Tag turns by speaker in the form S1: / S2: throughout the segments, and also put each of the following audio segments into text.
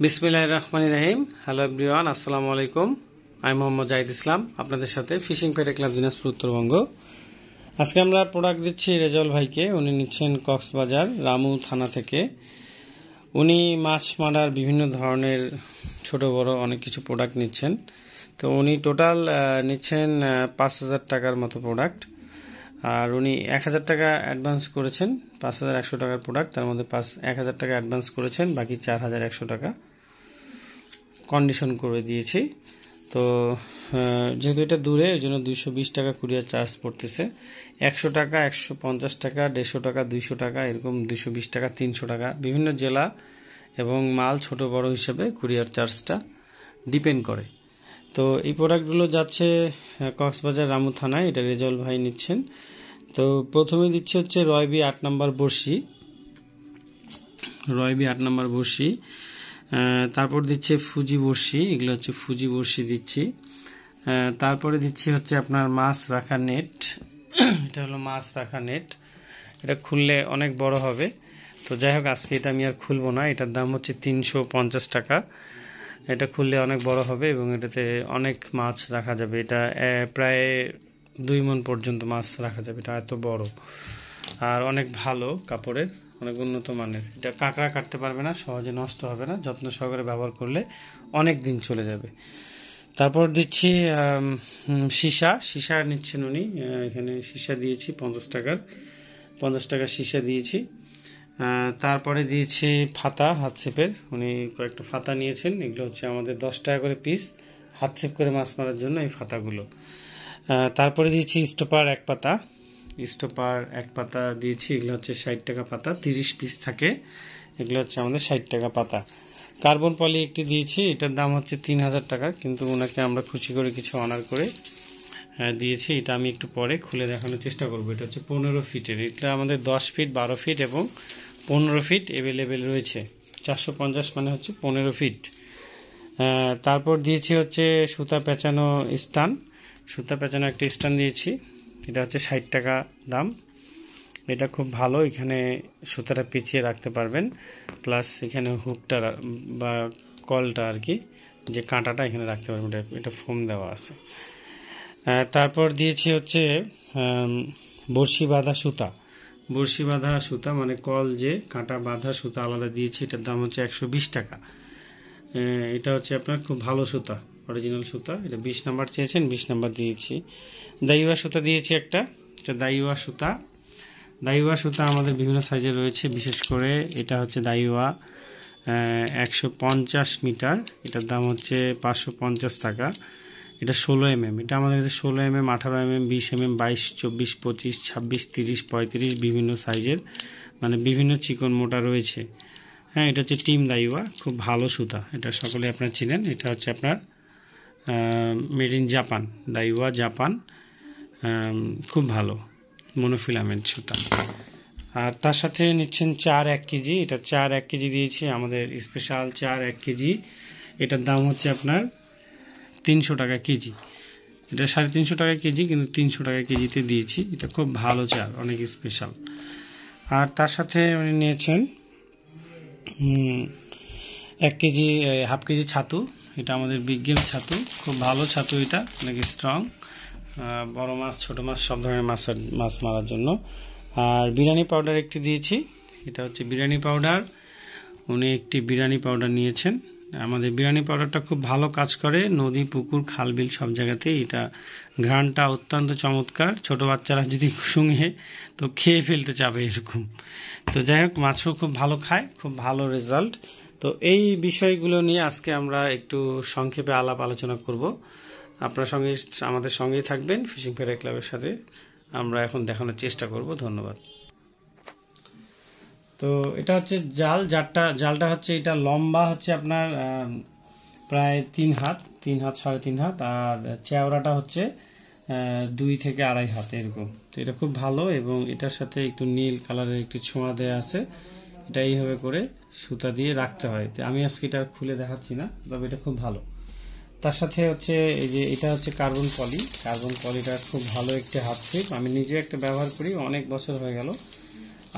S1: বিসমিল্লাহির রহমানির রহিম। Hello everyone, আসসালামু আলাইকুম। আমি মোহাম্মদ জাহিদ ইসলাম, আপনাদের সাথে ফিশিং পেডে ক্লাব দিনাজপুর উত্তরবঙ্গ। আজকে আমরা প্রোডাক্ট দিচ্ছি রেজাউল ভাইকে। উনি নিচ্ছেন কক্সবাজার রামু থানা থেকে। উনি মাছ মারার বিভিন্ন ধরনের ছোট বড় অনেক কিছু প্রোডাক্ট নিচ্ছেন। তো উনি টোটাল নিচ্ছেন 5,000 টাকার মতো প্রোডাক্ট। আর উনি 1,000 টাকা অ্যাডভান্স করেছেন। 5,100 টাকার প্রোডাক্ট, তার মধ্যে 1,000 টাকা অ্যাডভান্স করেছেন, বাকি 4,100 টাকা কন্ডিশন করে দিয়েছি। তো যেহেতু এটা দূরে, ওই জন্য 220 টাকা কুরিয়ার চার্জ পড়তেছে। 100 টাকা, 150 টাকা, 150 টাকা, 200 টাকা, এরকম 220 টাকা, 300 টাকা, বিভিন্ন জেলা এবং মাল ছোট বড় হিসেবে কুরিয়ার চার্জটা ডিপেন্ড করে। তো এই প্রোডাক্টগুলো যাচ্ছে কক্সবাজার রামু থানায়। এটা রেজাউল ভাই নিচ্ছেন। তো প্রথমে দিচ্ছে হচ্ছে রয়বি 8 নম্বর বড়শি, রয়বি 8 নম্বর বড়শি। তারপর দিচ্ছে ফুজি বড়শি, এগুলো হচ্ছে ফুজি বড়শি দিচ্ছি। তারপরে দিচ্ছি হচ্ছে আপনার মাছ রাখা নেট। এটা হলো মাছ রাখা নেট, এটা খুললে অনেক বড় হবে। তো যাই হোক, আজকে এটা আমি আর খুলবো না। এটার দাম হচ্ছে 350 টাকা। এটা খুললে অনেক বড় হবে এবং এটাতে অনেক মাছ রাখা যাবে। এটা প্রায় 2 মণ পর্যন্ত মাছ রাখা যাবে, এটা এত বড়। আর অনেক ভালো কাপড়ের, অনেক উন্নত মানের। এটা কাঁকড়া কাটতে পারবে না, সহজে নষ্ট হবে না, যত্ন সহকারে ব্যবহার করলে অনেক দিন চলে যাবে। তারপর দিচ্ছি সীসা নিচ্ছেন উনি। এখানে সীসা দিয়েছি 50 টাকার, 50 টাকা সীসা দিয়েছি। তারপরে দিয়েছি ফাতা হাত ছেপের। উনি কয়েকটা ফাতা নিয়েছেন, এগুলো হচ্ছে আমাদের 10 টাকা করে পিস, হাত ছেপ করে মাছ মারার জন্য এই ফাতাগুলো। তারপরে দিয়েছি স্টোপার এক পাতা, স্টোপার এক পাতা দিয়েছি, এগুলো হচ্ছে 60 টাকা পাতা, 30 পিস থাকে, এগুলো হচ্ছে আমাদের 60 টাকা পাতা। কার্বন পলি একটি দিয়েছি, এটার দাম হচ্ছে 3,000 টাকা, কিন্তু ওনাকে আমরা খুশি করে কিছু অনার করে দিয়েছি। এটা আমি একটু পরে খুলে দেখানোর চেষ্টা করব। এটা হচ্ছে 15 ফিটের, এটা আমাদের 10 ফিট, 12 ফিট এবং 15 ফিট অ্যাভেলেবেল রয়েছে। 450 মানে হচ্ছে 15 ফিট। তারপর দিয়েছি হচ্ছে সুতা পেঁচানো স্টান, সুতা পেঁচানো একটা স্টান দিয়েছি, এটা হচ্ছে 60 টাকা দাম। এটা খুব ভালো, এখানে সুতাটা পেঁচিয়ে রাখতে পারবেন, প্লাস এখানে হুকটা বা কলটা আর কি, যে কাঁটাটা এখানে রাখতে পারবেন, এটা ফোম দেওয়া আছে। তারপর দিয়েছি হচ্ছে বড়শি বাঁধা সুতা, বড়শি বাঁধা সুতা মানে কল যে কাঁটা বাঁধা সুতা আলাদা দিয়েছি, এটার দাম হচ্ছে 120 টাকা। এটা হচ্ছে আপনার খুব ভালো সুতা, অরিজিনাল সুতা। এটা 20 নাম্বার চেয়েছেন, 20 নাম্বার দিয়েছি। দাইওয়া সুতা দিয়েছি একটা, এটা দাইওয়া সুতা। দাইওয়া সুতা আমাদের বিভিন্ন সাইজের রয়েছে, বিশেষ করে এটা হচ্ছে দাইওয়া 150 মিটার, এটার দাম হচ্ছে 550 টাকা। এটা 16 mm, এটা আমাদের কাছে 16 mm, 18 mm, 20 mm, 22, 24, 25, 26, 30, 35 বিভিন্ন সাইজের, মানে বিভিন্ন চিকন মোটা রয়েছে। হ্যাঁ, এটা হচ্ছে টিম দাইওয়া, খুব ভালো সুতা, এটা সকলে আপনারা চিনেন। এটা হচ্ছে আপনার মেড ইন জাপান, দাইওয়া জাপান, খুব ভালো মনোফিলামেন্ট সুতা। আর তার সাথে নিচ্ছেন 4 1 কেজি, এটা 4 1 কেজি দিয়েছি, আমাদের স্পেশাল 4 1 কেজি। এটার দাম হচ্ছে আপনার 300 টাকা কেজি। এটা 350 টাকা কেজি, কিন্তু 300 টাকা কেজিতে দিয়েছি। এটা খুব ভালো চার, অনেক স্পেশাল। আর তার সাথে উনি নিয়েছেন 1 কেজি, হাফ কেজি ছাতু, এটা আমাদের বিগ গেম ছাতু, খুব ভালো ছাতু, এটা অনেক স্ট্রং, বড় মাছ ছোট মাছ সব ধরনের মাছ মারার জন্য। আর বিরিয়ানি পাউডার একটি দিয়েছি, এটা হচ্ছে বিরিয়ানি পাউডার। উনি একটি বিরিয়ানি পাউডার নিয়েছেন। আমাদের বিরিয়ানি পাউডারটা খুব ভালো কাজ করে, নদী পুকুর খাল বিল সব জায়গাতেই। এটা ঘ্রাণটা অত্যন্ত চমৎকার, ছোট বাচ্চারা যদি শুঙে তো খেয়ে ফেলতে চাবে এরকম। তো যাই হোক, মাছও খুব ভালো খায়, খুব ভালো রেজাল্ট। তো এই বিষয়গুলো নিয়ে আজকে আমরা একটু সংক্ষেপে আলাপ আলোচনা করব। আপনার সঙ্গে আমাদের সঙ্গেই থাকবেন ফিশিং পেডে ক্লাবের সাথে। আমরা এখন দেখানোর চেষ্টা করব। ধন্যবাদ। তো এটা হচ্ছে জালটা হচ্ছে, এটা লম্বা হচ্ছে আপনার প্রায় 3 হাত, 3 হাত 3.5 হাত, আর চওড়াটা হচ্ছে 2 থেকে 2.5 হাত এরকম। তো এটা খুব ভালো, এবং এটার সাথে একটু নীল কালারের একটু ছোঁয়া দেওয়া আছে। এটা এইভাবে করে সুতা দিয়ে রাখতে হয়। তো আমি আজকে এটা খুলে দেখাচ্ছি না, তবে এটা খুব ভালো। তার সাথে হচ্ছে এই যে এটা হচ্ছে কার্বন পলি, কার্বন পলিটা খুব ভালো একটি হাত ছিপ, আমি নিজে একটা ব্যবহার করি, অনেক বছর হয়ে গেল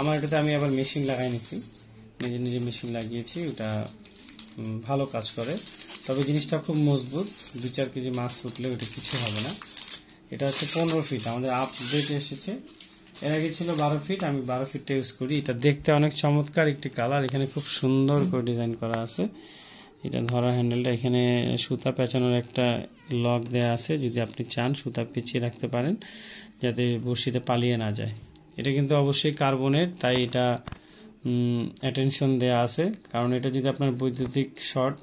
S1: আমার। এটাতে আমি আবার মেশিন লাগাই নিছি, নিজে নিজে মেশিন লাগিয়েছি, ওটা ভালো কাজ করে। তবে জিনিসটা খুব মজবুত, 2-4 কেজি মাছ উঠলে ওটা কিছু হবে না। এটা হচ্ছে 15 ফিট, আমাদের আপডেট এসেছে। এর আগে ছিল 12 ফিট, আমি 12 ফিটটা ইউজ করি। এটা দেখতে অনেক চমৎকার একটি কালার, এখানে খুব সুন্দর করে ডিজাইন করা আছে। এটা ধরা হ্যান্ডেলটা, এখানে সুতা পেঁচানোর একটা লক দেয়া আছে, যদি আপনি চান সুতা পেঁচিয়ে রাখতে পারেন যাতে বড়শিতে পালিয়ে না যায়। এটা কিন্তু অবশ্যই কার্বনের, তাই এটা অ্যাটেনশন দেয়া আছে, কারণ এটা যদি আপনার বৈদ্যুতিক শর্ট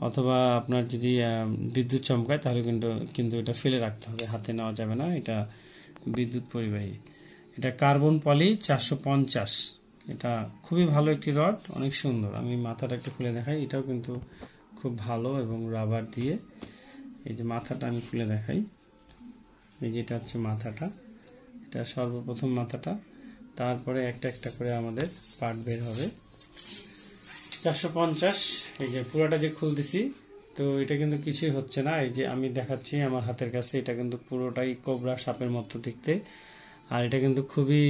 S1: অথবা আপনার যদি বিদ্যুৎ চমকায় তাহলে কিন্তু এটা ফেলে রাখতে হবে, হাতে নেওয়া যাবে না, এটা বিদ্যুৎ পরিবাহী। এটা কার্বন পলি 450, এটা খুবই ভালো একটি রড, অনেক সুন্দর। আমি মাথাটা একটু খুলে দেখাই, এটাও কিন্তু খুব ভালো এবং রাবার দিয়ে। এই যে মাথাটা আমি খুলে দেখাই, এই যেটা হচ্ছে মাথাটা, এটা সর্বপ্রথম মাথাটা, তারপরে একটা একটা করে আমাদের পার্ট বের হবে। 450, এই যে পুরোটা যে খুলতেছি, তো এটা কিন্তু কিছুই হচ্ছে না। এই যে আমি দেখাচ্ছি আমার হাতের কাছে, এটা কিন্তু পুরোটাই কোবরা সাপের মতো দেখতে, আর এটা কিন্তু খুবই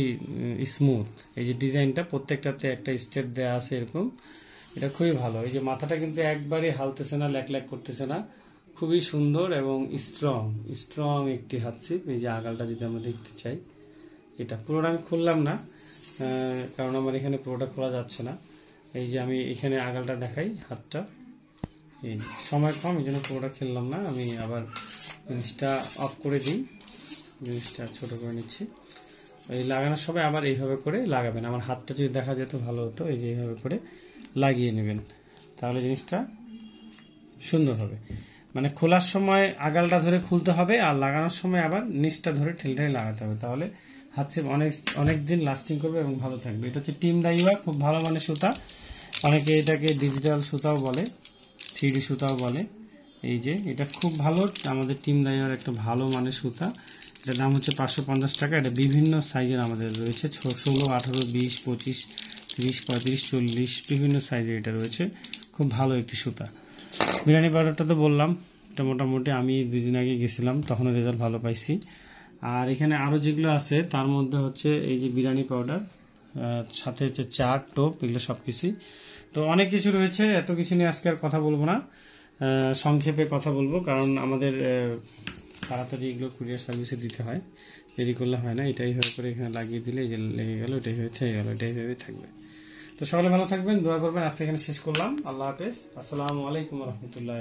S1: স্মুথ। এই যে ডিজাইনটা প্রত্যেকটাতে একটা স্টেপ দেওয়া আছে এরকম, এটা খুবই ভালো। এই যে মাথাটা কিন্তু একবারে হালতেছে না, ল্যাক ল্যাক করতেছে না, খুবই সুন্দর এবং স্ট্রং একটি হাতছিপ। এই যে আগালটা যদি আমরা দেখতে চাই, এটা পুরোটা আমি খুললাম না, কারণ আমার এখানে পুরোটা খোলা যাচ্ছে না। এই যে আমি এখানে আগালটা দেখাই হাতটা, এই সময় কম এই জন্য পুরোটা খেললাম না, আমি আবার জিনিসটা অফ করে দিই, জিনিসটা ছোট করে নিচ্ছি। এই লাগানোর সময় আবার এইভাবে করে লাগাবেন, আমার হাতটা যদি দেখা যেত ভালো হতো। এই যে এইভাবে করে লাগিয়ে নেবেন, তাহলে জিনিসটা সুন্দর হবে। মানে খোলার সময় আগালটা ধরে খুলতে হবে, আর লাগানোর সময় আবার নিচটা ধরে ঠেলে লাগাতে হবে, তাহলে হাতছিপ অনেক দিন লাস্টিং করবে এবং ভালো থাকবে। এটা হচ্ছে টিম দাইওয়া, খুব ভালো মানের সুতা, অনেকে এটাকে ডিজিটাল সুতাও বলে, 3D সুতাও বলে। এই যে এটা খুব ভালো, আমাদের টিম দাইওয়ার একটা ভালো মানের সুতা। এটার দাম হচ্ছে 550 টাকা। এটা বিভিন্ন সাইজের আমাদের রয়েছে, 16, 18, 20, 25, 30, 35, 40 বিভিন্ন সাইজের এটা রয়েছে। খুব ভালো একটি সুতা। বিরিয়ানি পাউডারটা তো বললাম, এটা মোটামুটি আমি 2 দিন আগে গেছিলাম, তখনও রেজাল্ট ভালো পাইছি। আর এখানে আরও যেগুলো আছে তার মধ্যে হচ্ছে এই যে বিরিয়ানি পাউডার, সাথে হচ্ছে চাট টোপ, এগুলো সব কিছুই। তো অনেক কিছু রয়েছে, এত কিছু নিয়ে আজকে আর কথা বলবো না, সংক্ষেপে কথা বলবো, কারণ আমাদের তাড়াতাড়ি এগুলো কুরিয়ার সার্ভিসে দিতে হয়, দেরি করলে হয় না। এটাই ভাবে করে এখানে লাগিয়ে দিলে এই যে লেগে গেল, এটাই হয়ে থেকে গেল, এটাই ভেবে থাকবে। তো সকলে ভালো থাকবেন, দোয়া করবেন। আজকে এখানে শেষ করলাম, আল্লাহ হাফেজ, আসসালামু আলাইকুম রহমতুল্লাহ।